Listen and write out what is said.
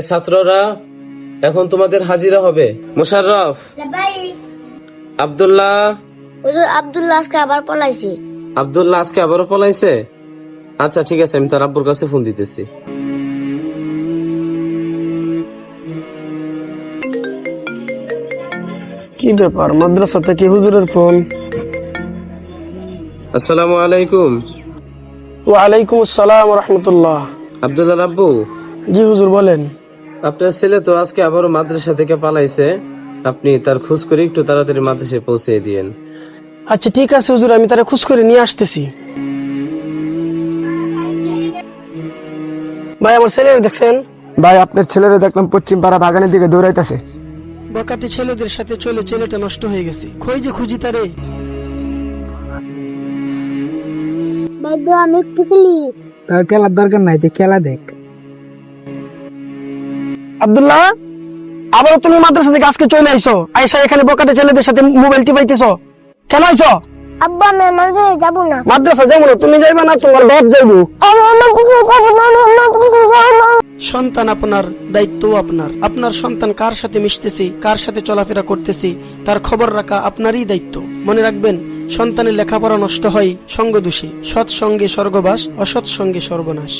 ছাত্ররা, এখন তোমাদের হাজিরা হবে। মোশাররফ, আব্দুল্লাহ। আব্দুল্লাহ আজকে আবার পলাইছে। আব্দুল্লাহ আজকে আবারও পলাইছে? আচ্ছা ঠিক আছে, আমি তার আব্বুর কাছে ফোন দিতেছি। কি ব্যাপার, মাদ্রাসা থেকে হুজুরের ফোন? আসসালামু আলাইকুম। ওয়ালাইকুম আসসালাম রহমতুল্লাহ। আব্দুল্লাহ আব্বু। জি হুজুর বলেন। আপনার ছেলে তো আজকে আবারও মাদ্রাসা থেকে পালাইছে, আপনি তার খোঁজ করে একটু তাড়াতাড়ি মাদ্রাসায় পৌঁছে দিয়েন। আচ্ছা ঠিক আছে হুজুর, আমি তারা খোঁজ করে নিয়ে আসতেছি। ভাই আমার ছেলের দেখছেন? ভাই আপনার ছেলেরা দেখলাম পশ্চিম পাড়া বাগানের দিকে দৌড়াইতেছে। বকাতে ছেলেদের সাথে চলে ছেলেটা নষ্ট হয়ে গেছে, কই যে খুঁজি তারে। আমি একটু খেলি। তার খেলার দরকার নাই, তুই খেলা দেখ। আব্দুল্লাহ, আবারও তুমি মাদ্রাসা থেকে আজকে চলে আইছো, আইসা এখানে বকাতে ছেলেদের সাথে মোবাইল টিপাইতেছো কেন আইছো? আব্বা আমি মাদ্রাসা যাবো না। মাদ্রাসা যাবো না? তুমি যাইবা না, তোমার বাপ যাইবো। সন্তান আপনার, দায়িত্ব আপনার। আপনার সন্তান কার সাথে মিশতেছে, কার সাথে চলাফেরা করতেছে, তার খবর রাখা আপনারই দায়িত্ব। মনে রাখবেন, সন্তানের লেখাপড়া নষ্ট হয় সঙ্গ দোষে। সৎ সঙ্গে স্বর্গবাস, অসৎ সঙ্গে সর্বনাশ।